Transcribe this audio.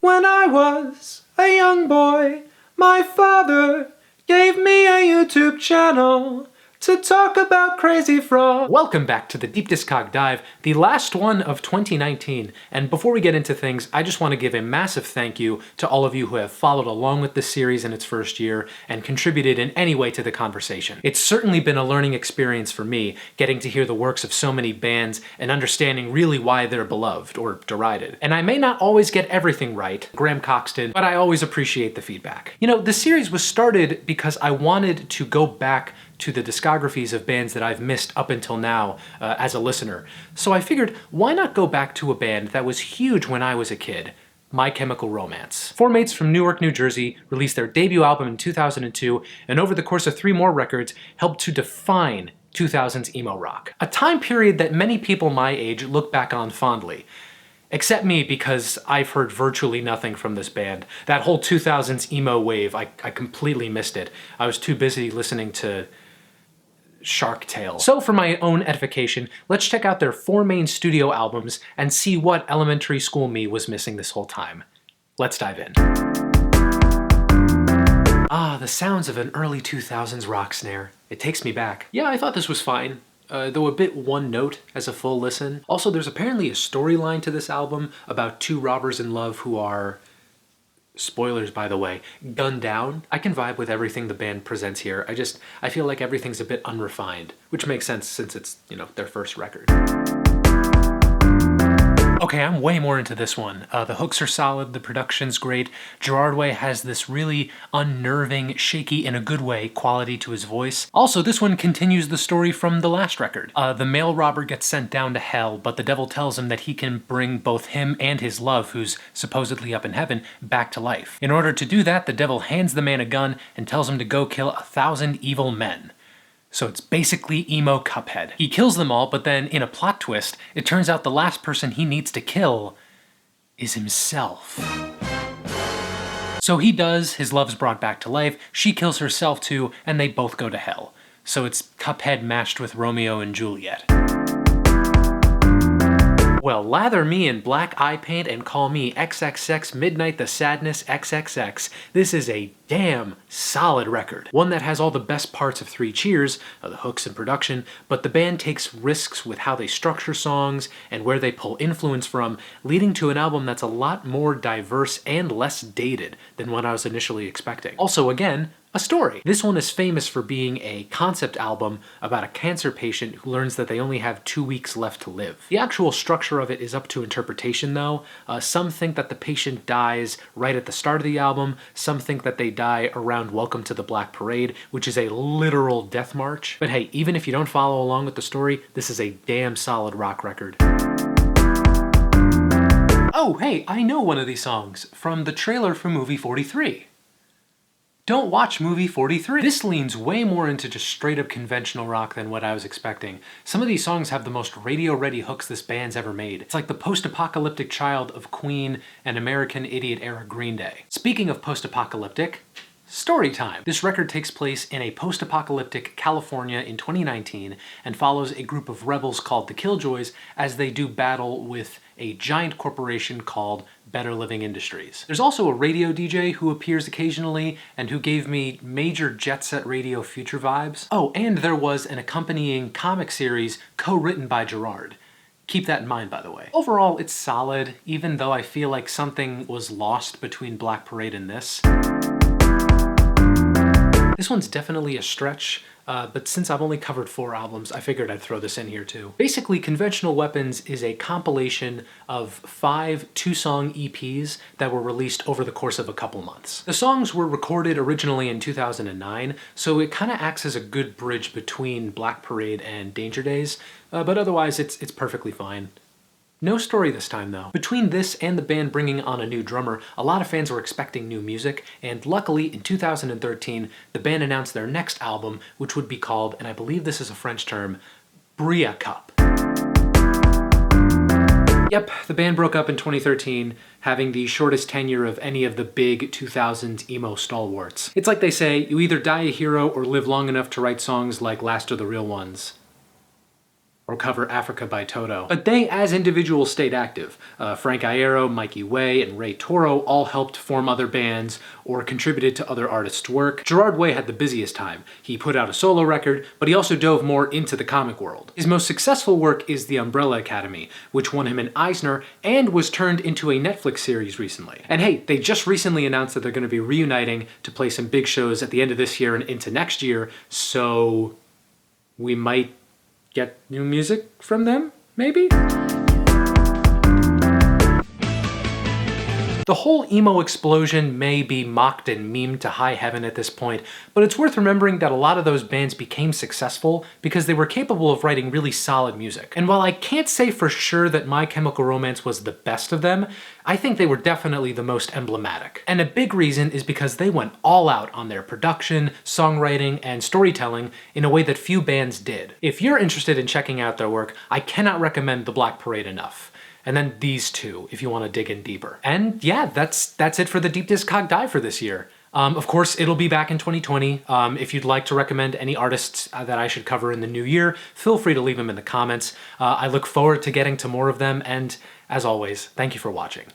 When I was a young boy, my father gave me a YouTube channel to talk about crazy frauds. Welcome back to the Deep Discog Dive, the last one of 2019. And before we get into things, I just want to give a massive thank you to all of you who have followed along with this series in its first year and contributed in any way to the conversation. It's certainly been a learning experience for me, getting to hear the works of so many bands and understanding really why they're beloved or derided. And I may not always get everything right, Graham Coxton, but I always appreciate the feedback. You know, the series was started because I wanted to go back to the discographies of bands that I've missed up until now as a listener. So I figured, why not go back to a band that was huge when I was a kid? My Chemical Romance. Four mates from Newark, New Jersey released their debut album in 2002, and over the course of 3 more records, helped to define 2000s emo rock. A time period that many people my age look back on fondly. Except me, because I've heard virtually nothing from this band. That whole 2000s emo wave, I completely missed it. I was too busy listening to Shark Tale. So for my own edification, let's check out their 4 main studio albums and see what elementary school me was missing this whole time. Let's dive in. Ah, the sounds of an early 2000s rock snare. It takes me back. Yeah, I thought this was fine. Though a bit one note as a full listen. Also, there's apparently a storyline to this album about 2 robbers in love who are, spoilers by the way, gunned down. I can vibe with everything the band presents here. I feel like everything's a bit unrefined, which makes sense since it's, you know, their first record. Okay, I'm way more into this one. The hooks are solid, the production's great. Gerard Way has this really unnerving, shaky in a good way quality to his voice. Also, this one continues the story from the last record. The mail robber gets sent down to hell, but the devil tells him that he can bring both him and his love, who's supposedly up in heaven, back to life. In order to do that, the devil hands the man a gun and tells him to go kill 1,000 evil men. So it's basically emo Cuphead. He kills them all, but then in a plot twist, it turns out the last person he needs to kill is himself. So he does, his love's brought back to life, she kills herself too, and they both go to hell. So it's Cuphead mashed with Romeo and Juliet. Well, lather me in black eye paint and call me XXX Midnight the Sadness XXX. This is a damn solid record. One that has all the best parts of 3 Cheers, the hooks and production, but the band takes risks with how they structure songs and where they pull influence from, leading to an album that's a lot more diverse and less dated than what I was initially expecting. Also, again, a story. This one is famous for being a concept album about a cancer patient who learns that they only have 2 weeks left to live. The actual structure of it is up to interpretation though. Some think that the patient dies right at the start of the album, some think that they die around Welcome to the Black Parade, which is a literal death march. But hey, even if you don't follow along with the story, this is a damn solid rock record. Oh, hey, I know one of these songs from the trailer for movie 43. Don't watch movie 43. This leans way more into just straight up conventional rock than what I was expecting. Some of these songs have the most radio-ready hooks this band's ever made. It's like the post-apocalyptic child of Queen and American Idiot era Green Day. Speaking of post-apocalyptic, story time. This record takes place in a post-apocalyptic California in 2019 and follows a group of rebels called the Killjoys as they do battle with a giant corporation called Better Living Industries. There's also a radio DJ who appears occasionally and who gave me major Jet Set Radio Future vibes. Oh, and there was an accompanying comic series co-written by Gerard. Keep that in mind, by the way. Overall, it's solid, even though I feel like something was lost between Black Parade and this. This one's definitely a stretch, but since I've only covered 4 albums, I figured I'd throw this in here too. Basically, Conventional Weapons is a compilation of 5 2-song EPs that were released over the course of a couple months. The songs were recorded originally in 2009, so it kind of acts as a good bridge between Black Parade and Danger Days, but otherwise it's perfectly fine. No story this time though. Between this and the band bringing on a new drummer, a lot of fans were expecting new music, and luckily in 2013, the band announced their next album, which would be called, and I believe this is a French term, BREAKUP. Yep, the band broke up in 2013, having the shortest tenure of any of the big 2000s emo stalwarts. It's like they say, you either die a hero or live long enough to write songs like Last of the Real Ones. or cover Africa by Toto. But they, as individuals, stayed active. Frank Iero, Mikey Way, and Ray Toro all helped form other bands or contributed to other artists' work. Gerard Way had the busiest time. He put out a solo record, but he also dove more into the comic world. His most successful work is The Umbrella Academy, which won him an Eisner and was turned into a Netflix series recently. And hey, they just recently announced that they're going to be reuniting to play some big shows at the end of this year and into next year, so we might get new music from them, maybe? The whole emo explosion may be mocked and memed to high heaven at this point, but it's worth remembering that a lot of those bands became successful because they were capable of writing really solid music. And while I can't say for sure that My Chemical Romance was the best of them, I think they were definitely the most emblematic. And a big reason is because they went all out on their production, songwriting, and storytelling in a way that few bands did. If you're interested in checking out their work, I cannot recommend The Black Parade enough. And then these two, if you want to dig in deeper. And yeah, that's it for the Deep Discog Dive for this year. Of course, it'll be back in 2020. If you'd like to recommend any artists that I should cover in the new year, feel free to leave them in the comments. I look forward to getting to more of them, and as always, thank you for watching.